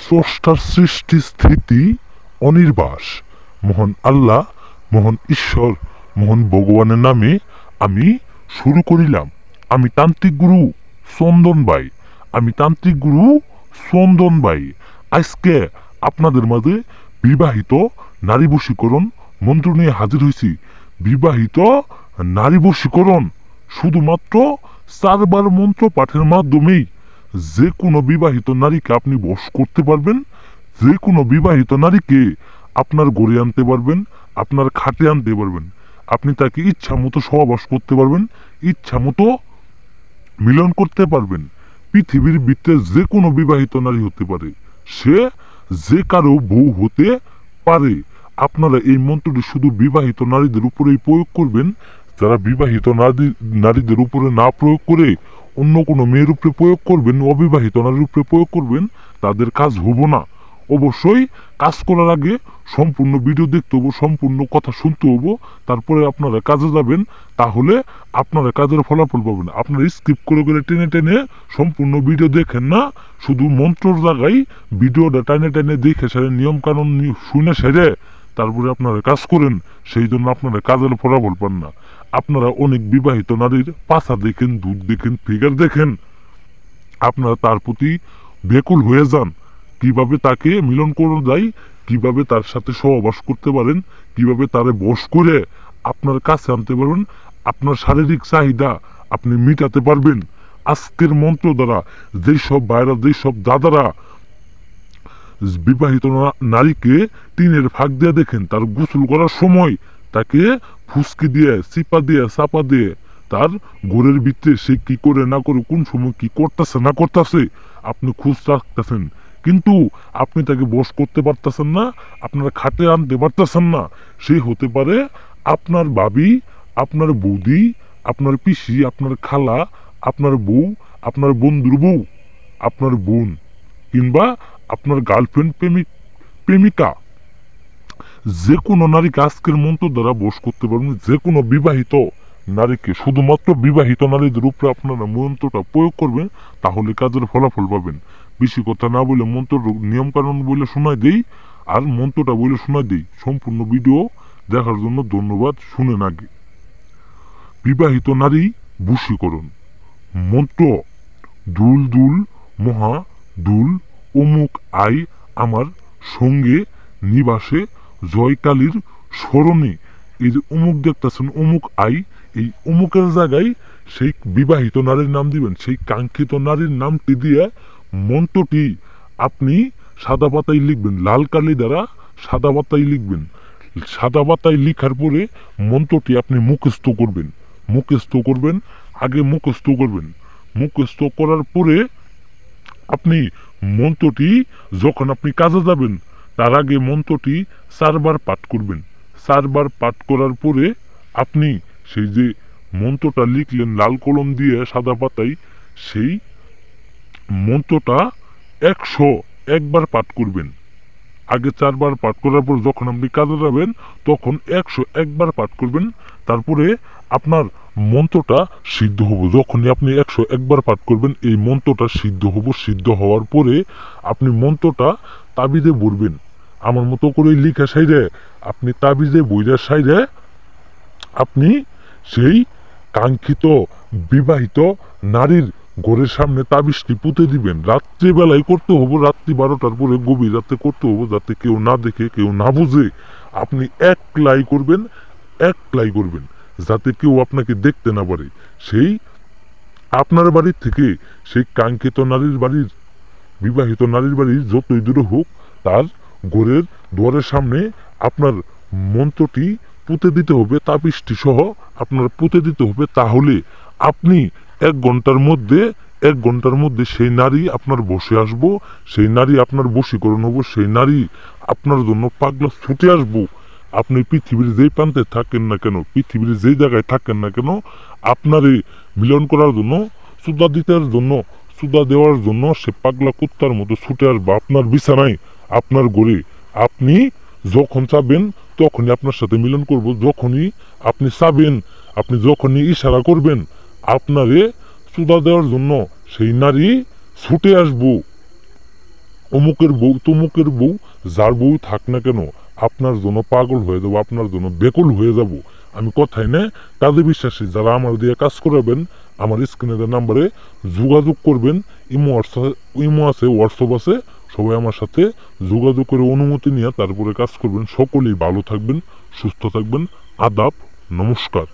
স্রষ্টার সৃষ্টি স্থিতি অনির্বাস মহান আল্লাহ, মহান ঈশ্বর, মহান ভগবানের নামে আমি শুরু করিলাম। আমি তান্ত্রিক গুরু চন্দন ভাই, আজকে আপনাদের মাঝে বিবাহিত নারী বশীকরণ মন্ত্র নিয়ে হাজির হয়েছি। বিবাহিত নারী বশীকরণ শুধুমাত্র 4 বার মন্ত্র পাঠের মাধ্যমেই যে কোনো বিবাহিত নারীকে আপনি বশ করতে পারবেন। যে কোনো বিবাহিত নারীকে আপনার গড়ে আনতে পারবেন, আপনার খাটে আনতে পারবেন। আপনি তাকে ইচ্ছা মতো সহবাস করতে পারবেন, ইচ্ছা মতো মিলন করতে পারবেন। পৃথিবীর ভিতরে যে কোনো বিবাহিত নারী হতে পারে, সে যে কারো বউ হতে পারে। আপনারা এই মন্ত্রটি শুধু বিবাহিত নারীদের উপরেই প্রয়োগ করবেন। যারা বিবাহিত নারীদের উপরে না প্রয়োগ করে অন্য কোনো মেয়ের উপরে প্রয়োগ করবেন, অবিবাহিত নারীর উপরে প্রয়োগ করবেন, তাদের কাজ হবো না। অবশ্যই কাজ করার আগে সম্পূর্ণ ভিডিও দেখতে হবো, সম্পূর্ণ কথা শুনতে হবো, তারপরে আপনারা কাজে যাবেন। তাহলে আপনারা কাজের ফলাফল পাবেন। আপনারা স্কিপ করে করে টেনে টেনে সম্পূর্ণ ভিডিও দেখেন না, শুধু মন্ত্রর জায়গায় ভিডিওটা টেনে টেনে দেখে সেরে নিয়ম কানুন শুনে সেরে তারপরে আপনারা কাজ করেন। সেই জন্য আপনারা কাজের ফলাফল পান না। আপনারা অনেক বিবাহিত নারীর পাছা দেখেন, দুধ দেখেন, ফিগার দেখেন, আপনারা তার প্রতি ব্যাকুল হয়ে যান। কিভাবে তাকে মিলন করা যায়, কিভাবে তার সাথে সহবাস করতে পারেন, কিভাবে তারে বশ করে আপনার কাছে আনতে পারবেন, আপনার শারীরিক চাহিদা আপনি মিটাতে পারবেন। আজকের মন্ত্র দ্বারা যেসব ভাইরা, যেসব দাদারা বিবাহিত নারীকে টিনের ফাঁক দিয়ে দেখেন, তার গোসল করার সময় তাকে ফুসকি দিয়ে, চিপা দিয়ে, চাপা দিয়ে তার ঘরের ভিতরে সে কি করে না করে, কোন সময় কি করতেছে না করতেছে আপনি খোঁজ রাখতেছেন, কিন্তু আপনি তাকে বশ করতে পারতেছেন না, আপনার খাটে আনতে পারতেছেন না। সে হতে পারে আপনার ভাবি, আপনার বৌদি, আপনার পিসি, আপনার খালা, আপনার বউ, আপনার বন্ধুর বউ, আপনার বোন, কিংবা আপনার গার্লফ্রেন্ড, প্রেমিকা। যে কোনো নারীকে আজকের মন্ত্র দ্বারা বশ করতে পারবেন। যে কোনো বিবাহিত নারীকে, শুধুমাত্র বিবাহিত নারীদের উপরে আপনারা মন্ত্রটা প্রয়োগ করবেন, তাহলে কাজের ফলাফল পাবেন। বেশি কথা না বলে মন্ত্র নিয়ম কানুন বলে শোনাই দেই, আর মন্ত্রটা বলে শোনাই দেই। সম্পূর্ণ ভিডিও দেখার জন্য ধন্যবাদ। শুনেন আগে। বিবাহিত নারী বশীকরণ মন্ত্র: দুল দুল মহা দুল অমুক আই আমার সঙ্গে নিবাসে জয়কালীর স্মরণে। এই যে অমুক দেখতেছেন, অমুক আই, এই অমুকের জায়গায় সেই বিবাহিত নারীর নাম দিবেন। সেই কাঙ্ক্ষিত নারীর নামটি দিয়ে মন্ত্রটি আপনি সাদা পাতায় লিখবেন, লাল কালি দ্বারা সাদা পাতায় লিখবেন। সাদা পাতায় লিখার পরে মন্ত্রটি আপনি মুখস্থ করবেন। আগে মুখস্থ করবেন। মুখস্থ করার পরে আপনি মন্ত্রটি যখন আপনি কাজে যাবেন, তার আগে মন্ত্রটি 4 বার পাঠ করবেন। 4 বার পাঠ করার পরে আপনি সেই যে মন্ত্রটা লিখলেন লাল কলম দিয়ে সাদা পাতায়, সেই মন্ত্রটা 101 বার পাঠ করবেন। আগে 4 বার পাঠ করার পর যখন আপনি কাজে যাবেন, তখন 101 বার পাঠ করবেন। তারপরে আপনার মন্ত্রটা সিদ্ধ হবো। যখনই আপনি 101 বার পাঠ করবেন, এই মন্ত্রটা সিদ্ধ হবো। সিদ্ধ হওয়ার পরে আপনি মন্ত্রটা তাবিজে ভরবেন। আমার মতো করে লিখে সাইরে আপনি তাবিজে বইরা সাইরে আপনি সেই কাঙ্ক্ষিত বিবাহিত নারীর ঘরের সামনে তাবিজটি পুঁতে দিবেন। রাত্রিবেলায় করতে হবো, রাত্রি 12টার পরে, গভীর রাতে করতে হবো, যাতে কেউ না দেখে, কেউ না বুঝে। আপনি একলাই করবেন, যাতে কেউ আপনাকে দেখতে না পারে। সেই আপনার বাড়ির থেকে সেই কাঙ্ক্ষিত নারীর বাড়ির, বিবাহিত নারীর বাড়ির যতই দূরে হোক, তার ঘরের দুয়ারের সামনে আপনার মন্ত্রটি পুঁতে দিতে হবে, তাবিজটি সহ আপনার পুঁতে দিতে হবে। তাহলে আপনি 1 ঘন্টার মধ্যে সেই নারী আপনার বসে আসবো, সেই নারী আপনার বশীকরণ হবো, সেই নারী আপনার জন্য পাগলা ছুটে আসবো। আপনি পৃথিবীর যেই প্রান্তে থাকেন না কেন, পৃথিবীর যেই জায়গায় থাকেন না কেন, আপনারে মিলন করার জন্য, সুদা দেওয়ার জন্য সে পাগলা কুত্তার মতো ছুটে আসবে আপনার বিছানায়, আপনার ঘরে। আপনি যখন চাবেন তখনই আপনার সাথে মিলন করব। যখনই আপনি চাবেন, আপনি যখনই ইশারা করবেন, আপনারে সুদা দেওয়ার জন্য সেই নারী ছুটে আসবো। অমুকের বউ তমুকের বউ, যার বউ থাক না কেন আপনার জন্য পাগল হয়ে যাবো, আপনার জন্য বেকুল হয়ে যাব। আমি কথাই না কাজে বিশ্বাসী। যারা আমার দিয়ে কাজ করাবেন আমার স্ক্রিনের নাম্বারে যোগাযোগ করবেন। ইমো আছে, হোয়াটসঅ্যাপ আছে, সবাই আমার সাথে যোগাযোগ করে অনুমতি নিয়ে তারপরে কাজ করবেন। সকলেই ভালো থাকবেন, সুস্থ থাকবেন। আদাব, নমস্কার।